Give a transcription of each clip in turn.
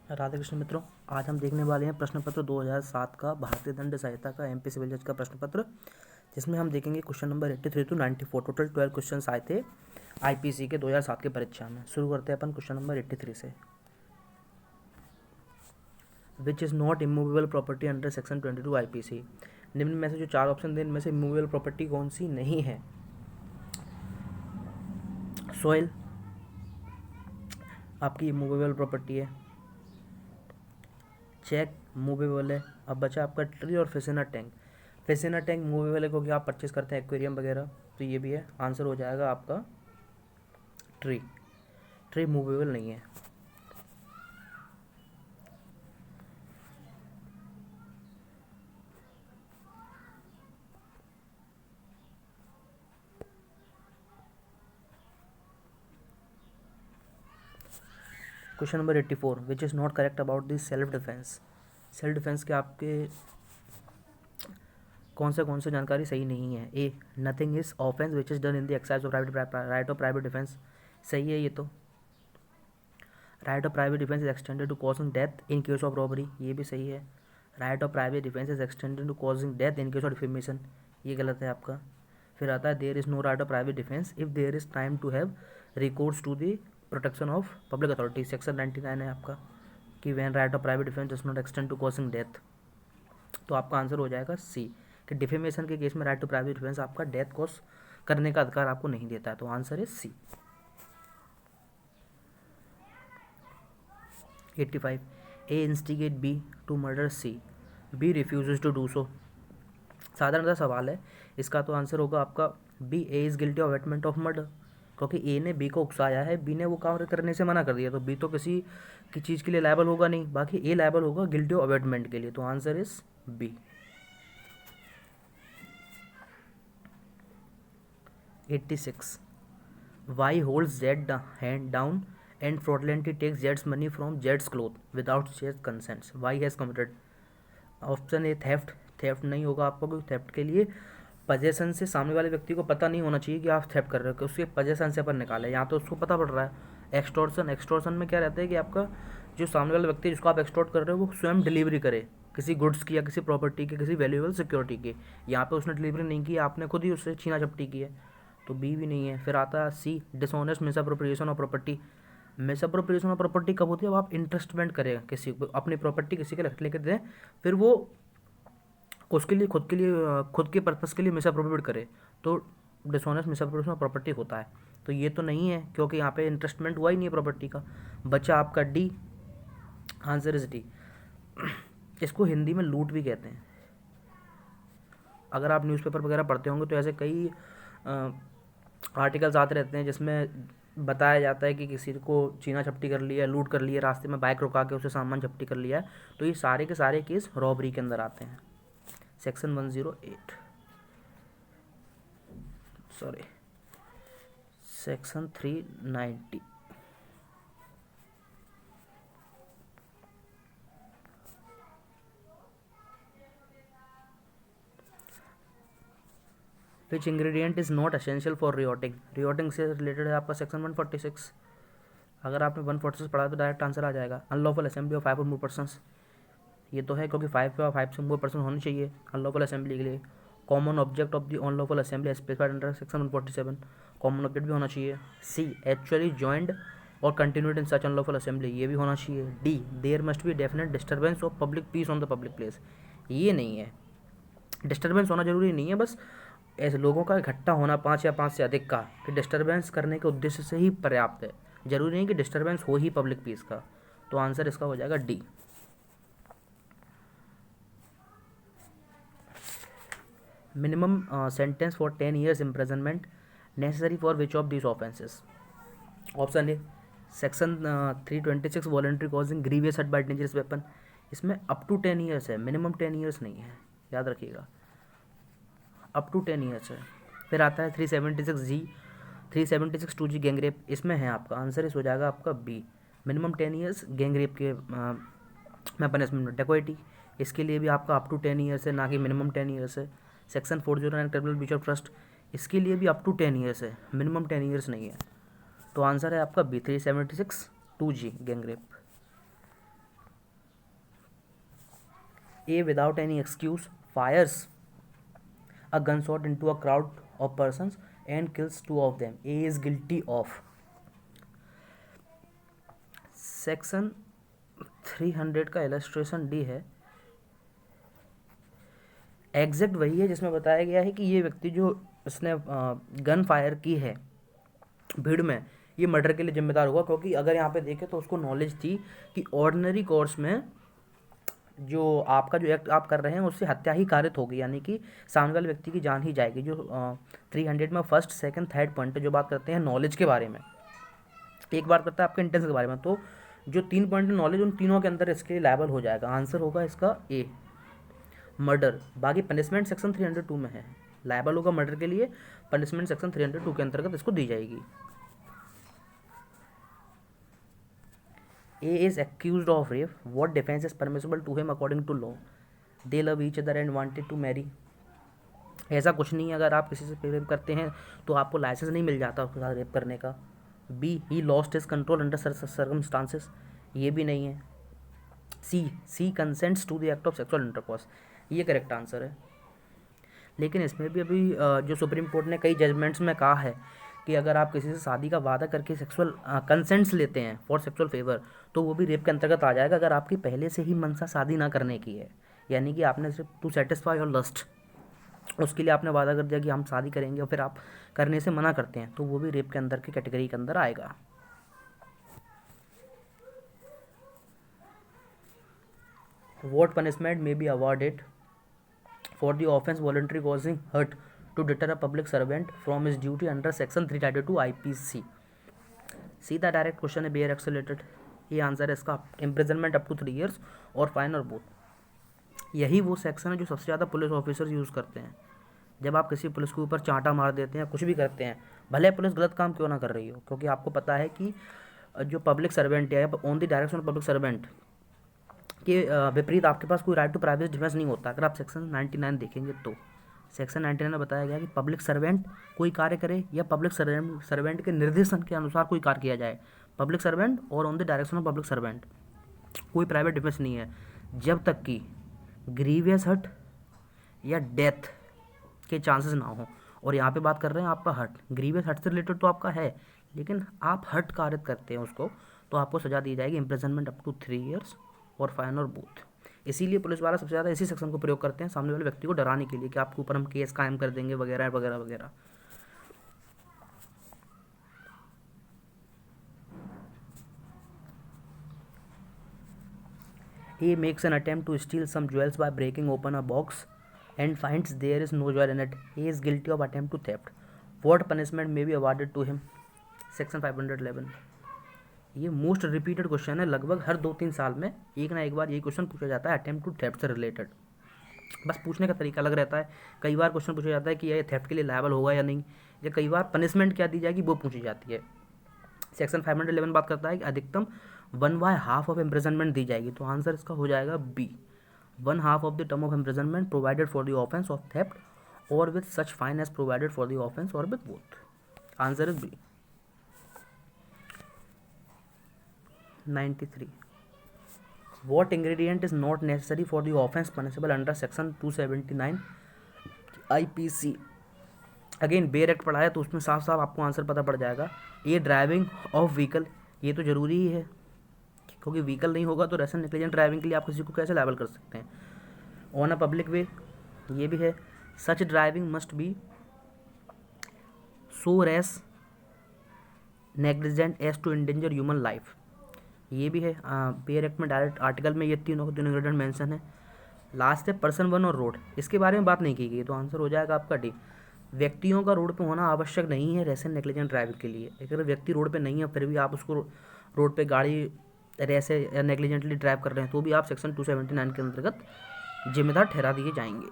राधे कृष्ण मित्रों, आज हम देखने वाले हैं प्रश्न पत्र 2007 का भारतीय दंड संहिता का एमपी सिविल जज का प्रश्न पत्र, जिसमें हम देखेंगे question number 83 to 94। Total 12 question आए थे आईपीसी के 2007 के परीक्षा में। शुरू करते हैं अपन क्वेश्चन नंबर 83 से। विच is not immovable property under section 22 IPC. निम्न में से जो चार ऑप्शन थे इनमें से इमूवेबल प्रॉपर्टी कौन सी नहीं है? सॉइल आपकी इमूवेबल प्रॉपर्टी है, चेक मूवेबल है। अब बचा आपका ट्री और fishing tank. Fishing tank movable है क्योंकि आप परचेस करते हैं एक्वेरियम वगैरह, तो ये भी है। आंसर हो जाएगा आपका ट्री। ट्री मूवेबल नहीं है। Question number 84, which is not correct about this self defence. Self defence के आपके कौन से जानकारी सही नहीं है? A, nothing is offence which is done in the exercise of right of private defence. सही है ये तो। Right of private defence is extended to causing death in case of robbery, ये भी सही है। Right of private defence is extended to causing death in case of defamation, ये गलत है आपका। फिर आता है there is no right of private defence if there is time to have recourse to the protection of public authority, section 99 है आपका, कि when right of private defence does not extend to causing death. तो आपका answer हो जाएगा सी, कि defamation के case में राइट टू प्राइवेट डिफेंस आपका डेथ कॉज करने का अधिकार आपको नहीं देता है, तो आंसर है C. 85, A instigate B to murder C, B refuses to do so. साधारण सा सवाल है, इसका तो आंसर होगा आपका B, A is guilty of abetment of murder, क्योंकि ए ने बी को उकसाया है, बी ने वो काम करने से मना कर दिया, तो बी तो किसी की चीज़ के लिए लायबल होगा नहीं, बाकी ए लायबल होगा गिल्टी ऑफ अवेटमेंट के लिए, तो answer is B. 86, Y holds Z hand down and fraudulently takes Jades money from Jades cloth without Z consents, Y has committed. Option A theft. Theft नहीं होगा आपको, क्योंकि थेफ्ट के लिए पजेशन से सामने वाले व्यक्ति को पता नहीं होना चाहिए कि आप थेफ्ट कर रहे हो, कि उसके पजेशन से अपन निकाले, यहाँ तो उसको पता पड़ रहा है। एक्सटॉर्शन, एक्सटॉर्शन में क्या रहता है कि आपका जो सामने वाला व्यक्ति जिसको आप एक्सटॉर्ट कर रहे हो वो स्वयं डिलीवरी करे किसी गुड्स की या किसी प्रॉपर्टी की, किसी वैल्यूएबल सिक्योरिटी की। यहाँ पे उसने डिलीवरी नहीं की, आपने खुद ही उससे छीना झपटी की है, तो बी भी नहीं है। फिर आता है C, dishonest misappropriation of property. Misappropriation of property कब होती है? अब आप इंटरेस्टमेंट करें किसी को, अपनी प्रॉपर्टी किसी के लेकर दें, फिर वो उसके लिए खुद के पर्पज़ के लिए मिसअप्रोप्रिएट करे, तो डिसऑनेस्ट मिसअप्रोप्रिएशन ऑफ प्रॉपर्टी होता है। तो ये तो नहीं है, क्योंकि यहाँ पे इंटरेस्टमेंट हुआ ही नहीं है प्रॉपर्टी का। बचा आपका डी, आंसर इज डी। इसको हिंदी में लूट भी कहते हैं। अगर आप न्यूज़पेपर वगैरह पढ़ते होंगे तो ऐसे कई आर्टिकल्स आते रहते हैं जिसमें बताया जाता है कि किसी को छीना झपटी कर लिया, लूट कर लिया, रास्ते में बाइक रुका के उसे सामान झपटी कर लिया है, तो ये सारे के सारे केस रॉबरी के अंदर आते हैं। Section 108, sorry section 390। Which ingredient is not essential for rioting. Rioting से रिलेटेड है आपका सेक्शन 146। अगर आपने 146 पढ़ा तो डायरेक्ट आंसर आ जाएगा, अनलॉफुल असेंबली ऑफ 5 और मोर पर्सन्स। ये तो है क्योंकि 5 से मोर पर्सन होने चाहिए अनलॉफुल असेंबली के लिए। Common object of the unlawful assembly specified under section 147, common object भी होना चाहिए। सी, एक्चुअली जॉइंड और continued in such unlawful assembly, ये भी होना चाहिए। D, there must be definite disturbance of public peace on the public place, ये नहीं है। डिस्टर्बेंस होना जरूरी नहीं है, बस ऐसे लोगों का इकट्ठा होना 5 या 5 से अधिक का, कि डिस्टर्बेंस करने के उद्देश्य से ही पर्याप्त है, जरूरी नहीं कि डिस्टर्बेंस हो ही पब्लिक पीस का, तो आंसर इसका हो जाएगा D. Minimum sentence for 10 years imprisonment necessary for which of this offences. Option A, section 326 voluntary causing grievous hurt by dangerous weapon, इसमें अप टू 10 years है, मिनिमम 10 years नहीं है, याद रखिएगा, अप टू 10 years है। फिर आता है 376G, 376 2G गैंगरेप, इसमें है आपका आंसर इस हो जाएगा आपका बी, मिनिमम 10 years गैंगरेप के में पनिशमेंट। डेकोइटी, इसके लिए भी आपका अप टू 10 years है, ना कि मिनिमम 10 years है। Section 409 criminal breach of trust, इसके लिए भी अप टू 10 years है, मिनिमम 10 years नहीं है, तो आंसर है आपका B, 376 2G gangrape. A without any excuse fires a gunshot into a crowd of persons and kills two of them. A is guilty of section 300 का illustration D है। Exact वही है जिसमें बताया गया है कि ये व्यक्ति जो उसने गन फायर की है भीड़ में, ये मर्डर के लिए जिम्मेदार होगा, क्योंकि अगर यहाँ पे देखें तो उसको नॉलेज थी कि ऑर्डिनरी कोर्स में जो आपका जो एक्ट आप कर रहे हैं उससे हत्या ही कारित होगी, यानी कि सामने वाले व्यक्ति की जान ही जाएगी। जो 300 में फर्स्ट सेकंड थर्ड पॉइंट जो बात करते हैं नॉलेज के बारे में, एक बात करता है आपके इंटेंस के बारे में, तो जो 3 पॉइंट नॉलेज उन तीनों के अंदर इसके लिए लायबल हो जाएगा। आंसर होगा इसका ए, मर्डर। बाकी पनिशमेंट सेक्शन 302 में है, लायबल होगा मर्डर के लिए, पनिशमेंट सेक्शन 302 के अंतर्गत इसको दी जाएगी। A is accused of rape. What defense is permissible to him according to law? They love each other and wanted to marry. ऐसा कुछ नहीं है, अगर आप किसी से रेप करते हैं तो आपको लाइसेंस नहीं मिल जाता उसके साथ रेप करने का। B, he lost his control under circumstances, ये भी नहीं है। C consents to the act of sexual intercourse, ये करेक्ट आंसर है। लेकिन इसमें भी अभी जो सुप्रीम कोर्ट ने कई जजमेंट्स में कहा है कि अगर आप किसी से शादी का वादा करके सेक्सुअल कंसेंट्स लेते हैं फॉर सेक्सुअल फेवर, तो वो भी रेप के अंतर्गत आ जाएगा अगर आपकी पहले से ही मनसा शादी ना करने की है, यानी कि आपने सिर्फ टू सेटिस्फाई योर लस्ट उसके लिए आपने वादा कर दिया कि हम शादी करेंगे और फिर आप करने से मना करते हैं, तो वो भी रेप के अंदर की कैटेगरी के अंदर आएगा। What punishment may be awarded for the offence voluntary causing hurt to deter a public servant from his duty under section 332 IPC? सीधा डायरेक्ट क्वेश्चन है, बी आर एक्स रिलेटेड। ये आंसर है इसका, इम्प्रिजनमेंट अप टू 3 years और fine और both. यही वो section है जो सबसे ज़्यादा पुलिस ऑफिसर्स यूज़ करते हैं। जब आप किसी पुलिस के ऊपर चांटा मार देते हैं, कुछ भी करते हैं, भले पुलिस गलत काम क्यों ना कर रही हो, क्योंकि आपको पता है कि जो पब्लिक सर्वेंट है, on the direction of public servant के विपरीत आपके पास कोई राइट टू प्राइवेसी डिफेंस नहीं होता। अगर आप सेक्शन 99 देखेंगे तो सेक्शन 99 में बताया गया कि पब्लिक सर्वेंट कोई कार्य करे या पब्लिक सर्वेंट के निर्देशन के अनुसार कोई कार्य किया जाए, पब्लिक सर्वेंट और on the direction of public servant, कोई प्राइवेट डिफेंस नहीं है जब तक कि ग्रीवियस हर्ट या डेथ के चांसेस ना हो। और यहाँ पे बात कर रहे हैं आपका हर्ट, ग्रीवियस हर्ट से रिलेटेड तो आपका है, लेकिन आप हर्ट कार्य करते हैं उसको, तो आपको सजा दी जाएगी इम्प्रिजनमेंट अप टू 3 years और फाइन और बोथ। इसीलिए पुलिस वाला सबसे ज़्यादा इसी सेक्शन को प्रयोग करते हैं सामने वाले व्यक्ति को डराने के लिए कि आपके ऊपर हम केस कायम कर देंगे वगैरह वगैरह वगैरह। He makes an attempt to steal some jewels by breaking open a box and finds there is no jewel in it. He is guilty of attempt to theft. What punishment may be awarded to him? Section 511। ये most repeated question है, लगभग हर 2-3 साल में एक ना एक बार ये question पूछा जाता है अटेम्प्ट टू थेफ्ट से रिलेटेड। बस पूछने का तरीका अलग रहता है। कई बार क्वेश्चन पूछा जाता है कि ये थेफ्ट के लिए लायबल होगा या नहीं, या कई बार पनिशमेंट क्या दी जाएगी वो पूछी जाती है। सेक्शन 511 बात करता है कि अधिकतम 1/2 ऑफ इम्प्रिजनमेंट दी जाएगी, तो आंसर इसका हो जाएगा B, 1/2 of the term of imprisonment provided for the offence of theft और with such fine as provided for the offence और with both. Answer is B. 93. What ingredient is not necessary for the offence punishable under section 279 IPC? Again bare act पढ़ा है तो उसमें साफ साफ आपको answer पता पड़ जाएगा। ये ड्राइविंग ऑफ व्हीकल, ये तो ज़रूरी ही है क्योंकि व्हीकल नहीं होगा तो रेशन नेग्लिजेंट ड्राइविंग के लिए आप किसी को कैसे लायबल कर सकते हैं। ऑन अ पब्लिक वे, ये भी है। Such driving must be so rash negligent as to endanger human life, ये भी है। बेयर एक्ट में डायरेक्ट आर्टिकल में ये तीनों इंग्रेडिएंट मेंशन है। लास्ट है पर्सन वन और रोड, इसके बारे में बात नहीं की गई, तो आंसर हो जाएगा आपका डी। व्यक्तियों का रोड पे होना आवश्यक नहीं है रेस एंड नेग्लिजेंट ड्राइविंग के लिए। अगर व्यक्ति रोड पे नहीं है फिर भी आप उसको रोड पे गाड़ी रेस या नेग्लिजेंटली ड्राइव कर रहे हैं तो भी आप सेक्शन 279 के अंतर्गत जिम्मेदार ठहरा दिए जाएंगे।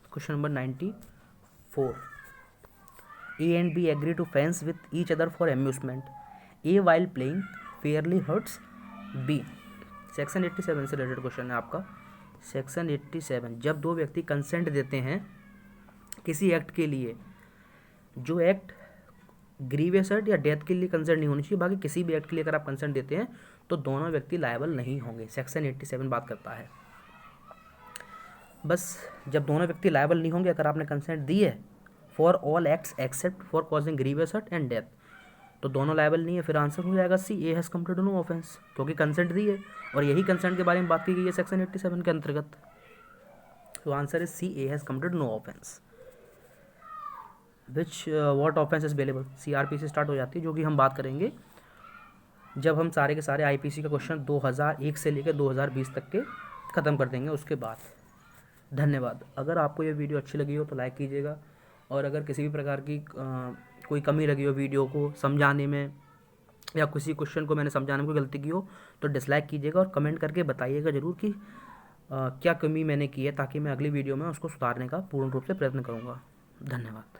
Question number 94। A and B agree to fence with each other for amusement. A while playing fairly hurts B. Section 87 से रिलेटेड क्वेश्चन है आपका। सेक्शन 87, जब दो व्यक्ति कंसेंट देते हैं किसी एक्ट के लिए, जो एक्ट ग्रीवियस हर्ट या डेथ के लिए कंसर्न नहीं होनी चाहिए, बाकी किसी भी एक्ट के लिए अगर आप कंसर्न देते हैं तो दोनों व्यक्ति लायबल नहीं होंगे। सेक्शन 87 बात करता है। बस जब दोनों व्यक्ति लायबल नहीं होंगे अगर आपने कंसेंट दी है for all acts except for causing grievous hurt and death, तो दोनों लायबल नहीं है, फिर आंसर हो जाएगा C, A has committed no offence, क्योंकि कंसेंट दी है और यही कंसेंट के बारे में बात की गई है सेक्शन 87 के अंतर्गत। तो answer is C, A has committed no offence. Which what offence is available, CRP से स्टार्ट हो जाती है, जो कि हम बात करेंगे जब हम सारे के सारे IPC का क्वेश्चन 2001 से लेकर 2020 तक के ख़त्म कर देंगे उसके बाद। धन्यवाद। अगर आपको ये वीडियो अच्छी लगी हो तो लाइक कीजिएगा, और अगर किसी भी प्रकार की कोई कमी लगी हो वीडियो को समझाने में या किसी क्वेश्चन को मैंने समझाने में कोई गलती की हो तो डिसलाइक कीजिएगा, और कमेंट करके बताइएगा ज़रूर कि क्या कमी मैंने की है, ताकि मैं अगली वीडियो में उसको सुधारने का पूर्ण रूप से प्रयत्न करूँगा। धन्यवाद।